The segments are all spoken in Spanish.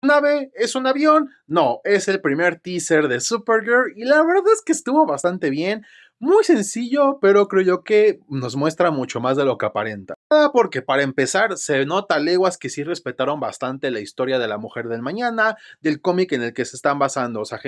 nave? ¿Es un avión? No, es el primer teaser de Supergirl y la verdad es que estuvo bastante bien. Muy sencillo, pero creo yo que nos muestra mucho más de lo que aparenta. Porque para empezar, se nota a leguas que sí respetaron bastante la historia de la Mujer del Mañana, del cómic en el que se están basando. O sea,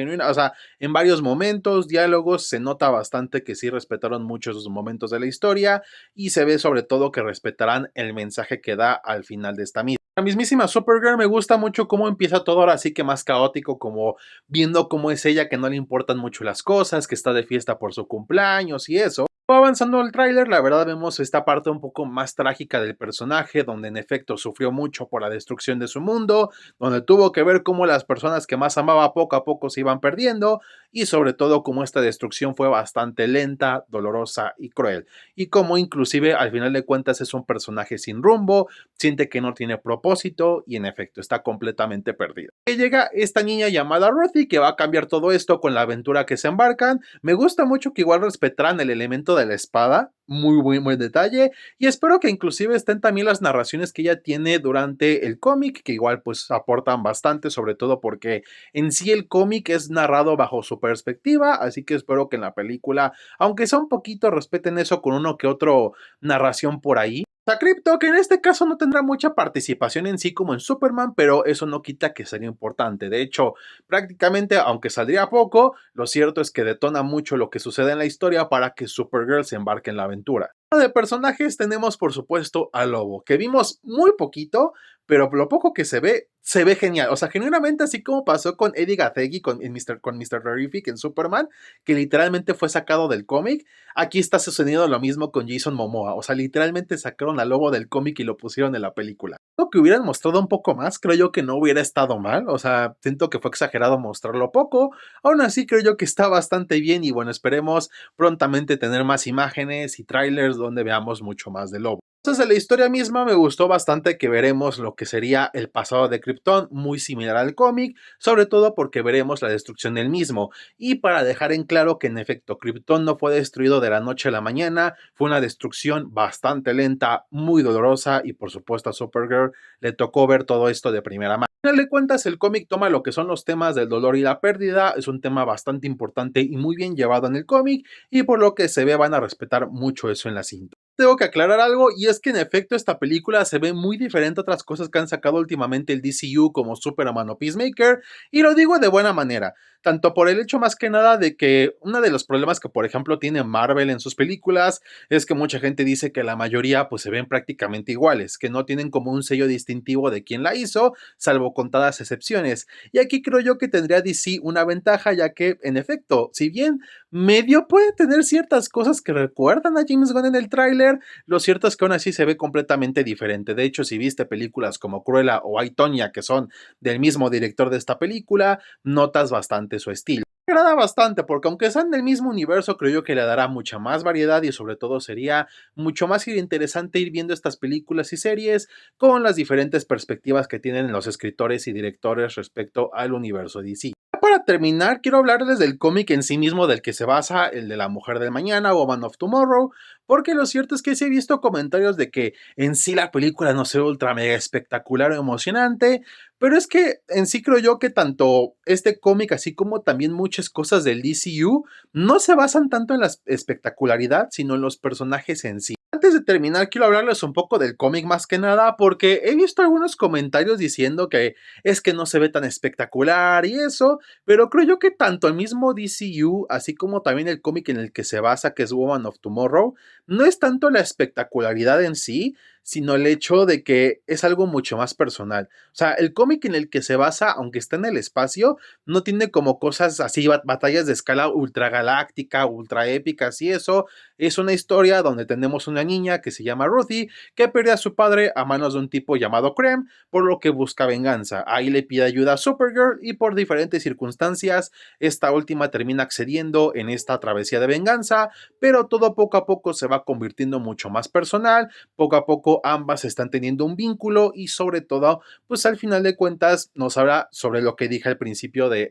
en varios momentos, diálogos, se nota bastante que sí respetaron mucho esos momentos de la historia y se ve sobre todo que respetarán el mensaje que da al final de esta misma. La mismísima Supergirl me gusta mucho cómo empieza todo ahora sí que más caótico, como viendo cómo es ella, que no le importan mucho las cosas, que está de fiesta por su cumpleaños y eso. Va avanzando el tráiler, la verdad vemos esta parte un poco más trágica del personaje, donde en efecto sufrió mucho por la destrucción de su mundo, donde tuvo que ver cómo las personas que más amaba poco a poco se iban perdiendo y sobre todo cómo esta destrucción fue bastante lenta, dolorosa y cruel. Y cómo inclusive al final de cuentas es un personaje sin rumbo, siente que no tiene propósito y en efecto está completamente perdido. Y llega esta niña llamada Ruthie que va a cambiar todo esto con la aventura que se embarcan. Me gusta mucho que igual respetarán el elemento de la espada, muy buen detalle, y espero que inclusive estén también las narraciones que ella tiene durante el cómic, que igual pues aportan bastante, sobre todo porque en sí el cómic es narrado bajo su perspectiva, así que espero que en la película, aunque sea un poquito, respeten eso con uno que otro narración por ahí. A Crypto, que en este caso no tendrá mucha participación en sí como en Superman, pero eso no quita que sería importante. De hecho, prácticamente, aunque saldría poco, lo cierto es que detona mucho lo que sucede en la historia para que Supergirl se embarque en la aventura. De personajes tenemos por supuesto a Lobo, que vimos muy poquito, pero lo poco que se ve genial. O sea, genuinamente así como pasó con Eddie Gathegi con Mr. Terrific en Superman, que literalmente fue sacado del cómic, aquí está sucediendo lo mismo con Jason Momoa. O sea, literalmente sacaron a Lobo del cómic y lo pusieron en la película. Lo que hubieran mostrado un poco más, creo yo que no hubiera estado mal. O sea, siento que fue exagerado mostrarlo poco. Aún así, creo yo que está bastante bien y bueno, esperemos prontamente tener más imágenes y trailers donde veamos mucho más de Lobo. Entonces, de la historia misma me gustó bastante que veremos lo que sería el pasado de Krypton, muy similar al cómic, sobre todo porque veremos la destrucción del mismo. Y para dejar en claro que en efecto Krypton no fue destruido de la noche a la mañana, fue una destrucción bastante lenta, muy dolorosa y por supuesto a Supergirl le tocó ver todo esto de primera mano. Al final de cuentas, el cómic toma lo que son los temas del dolor y la pérdida, es un tema bastante importante y muy bien llevado en el cómic, y por lo que se ve van a respetar mucho eso en la cinta. Tengo que aclarar algo, y es que en efecto esta película se ve muy diferente a otras cosas que han sacado últimamente el DCU como Superman o Peacemaker, y lo digo de buena manera, tanto por el hecho más que nada de que uno de los problemas que por ejemplo tiene Marvel en sus películas es que mucha gente dice que la mayoría pues se ven prácticamente iguales, que no tienen como un sello distintivo de quién la hizo, salvo contadas excepciones, y aquí creo yo que tendría DC una ventaja, ya que en efecto, si bien medio puede tener ciertas cosas que recuerdan a James Gunn en el tráiler, lo cierto es que aún así se ve completamente diferente. De hecho, si viste películas como Cruella o I, Tonya, que son del mismo director de esta película, notas bastante su estilo. Me agrada bastante porque aunque sean del mismo universo, creo yo que le dará mucha más variedad y sobre todo sería mucho más interesante ir viendo estas películas y series con las diferentes perspectivas que tienen los escritores y directores respecto al universo DC. Para terminar, quiero hablarles del cómic en sí mismo del que se basa, el de la Mujer del Mañana, Woman of Tomorrow, porque lo cierto es que sí he visto comentarios de que en sí la película no se ve ultra mega espectacular o emocionante, pero es que en sí creo yo que tanto este cómic así como también muchas cosas del DCU no se basan tanto en la espectacularidad, sino en los personajes en sí. Antes de terminar, quiero hablarles un poco del cómic más que nada, porque he visto algunos comentarios diciendo que es que no se ve tan espectacular y eso, pero creo yo que tanto el mismo DCU, así como también el cómic en el que se basa, que es Woman of Tomorrow, no es tanto la espectacularidad en sí, sino el hecho de que es algo mucho más personal. O sea, el cómic en el que se basa, aunque está en el espacio, no tiene como cosas así, batallas de escala ultra galáctica, ultra épicas y eso. Es una historia donde tenemos una niña que se llama Ruthie, que pierde a su padre a manos de un tipo llamado Krem, por lo que busca venganza. Ahí le pide ayuda a Supergirl y por diferentes circunstancias, esta última termina accediendo en esta travesía de venganza, pero todo poco a poco se va convirtiendo mucho más personal, poco a poco poco ambas están teniendo un vínculo y sobre todo, pues al final de cuentas nos habla sobre lo que dije al principio de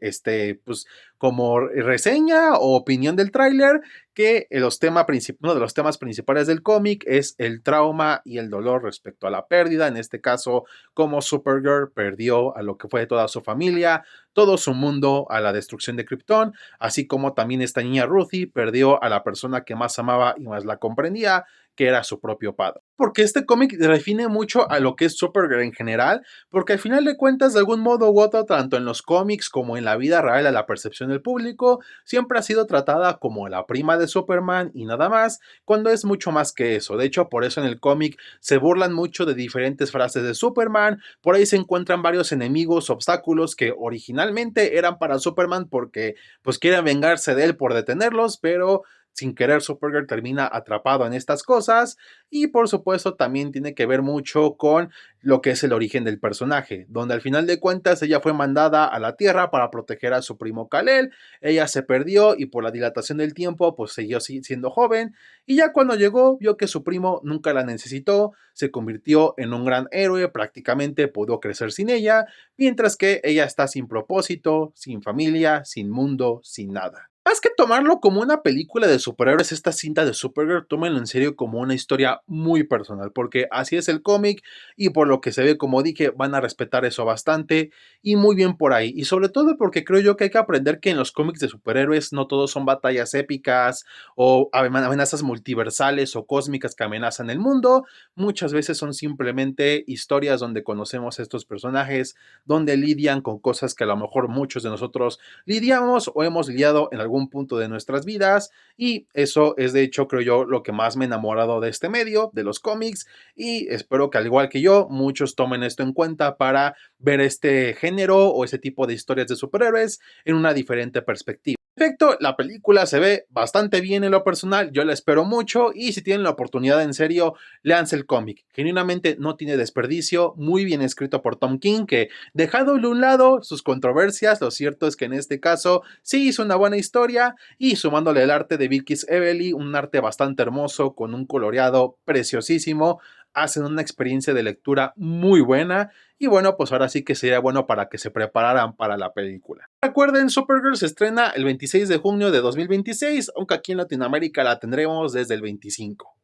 pues como reseña o opinión del tráiler, que uno de los temas principales del cómic es el trauma y el dolor respecto a la pérdida, en este caso como Supergirl perdió a lo que fue toda su familia, todo su mundo a la destrucción de Krypton, así como también esta niña Ruthie perdió a la persona que más amaba y más la comprendía, que era su propio padre. Porque este cómic define mucho a lo que es Supergirl en general, porque al final de cuentas, de algún modo u otro, tanto en los cómics como en la vida real, a la percepción del público, siempre ha sido tratada como la prima de Superman y nada más, cuando es mucho más que eso. De hecho, por eso en el cómic se burlan mucho de diferentes frases de Superman, por ahí se encuentran varios enemigos, obstáculos que originalmente eran para Superman porque pues quieren vengarse de él por detenerlos, pero sin querer Supergirl termina atrapado en estas cosas y por supuesto también tiene que ver mucho con lo que es el origen del personaje, donde al final de cuentas ella fue mandada a la Tierra para proteger a su primo Kal-El, ella se perdió y por la dilatación del tiempo pues siguió siendo joven y ya cuando llegó vio que su primo nunca la necesitó, se convirtió en un gran héroe, prácticamente pudo crecer sin ella, mientras que ella está sin propósito, sin familia, sin mundo, sin nada. Más que tomarlo como una película de superhéroes, esta cinta de Supergirl, tómenlo en serio como una historia muy personal, porque así es el cómic y por lo que se ve, como dije, van a respetar eso bastante y muy bien por ahí. Y sobre todo porque creo yo que hay que aprender que en los cómics de superhéroes no todos son batallas épicas o amenazas multiversales o cósmicas que amenazan el mundo. Muchas veces son simplemente historias donde conocemos a estos personajes, donde lidian con cosas que a lo mejor muchos de nosotros lidiamos o hemos lidiado en algún punto de nuestras vidas y eso es de hecho creo yo lo que más me ha enamorado de este medio, de los cómics y espero que al igual que yo muchos tomen esto en cuenta para ver este género o ese tipo de historias de superhéroes en una diferente perspectiva. Perfecto, la película se ve bastante bien en lo personal, yo la espero mucho y si tienen la oportunidad en serio, léanse el cómic. Genuinamente no tiene desperdicio, muy bien escrito por Tom King, que dejado de un lado sus controversias, lo cierto es que en este caso sí hizo una buena historia y sumándole el arte de Vilkis Evely, un arte bastante hermoso con un coloreado preciosísimo, hacen una experiencia de lectura muy buena y bueno, pues ahora sí que sería bueno para que se prepararan para la película. Recuerden, Supergirl se estrena el 26 de junio de 2026, aunque aquí en Latinoamérica la tendremos desde el 25.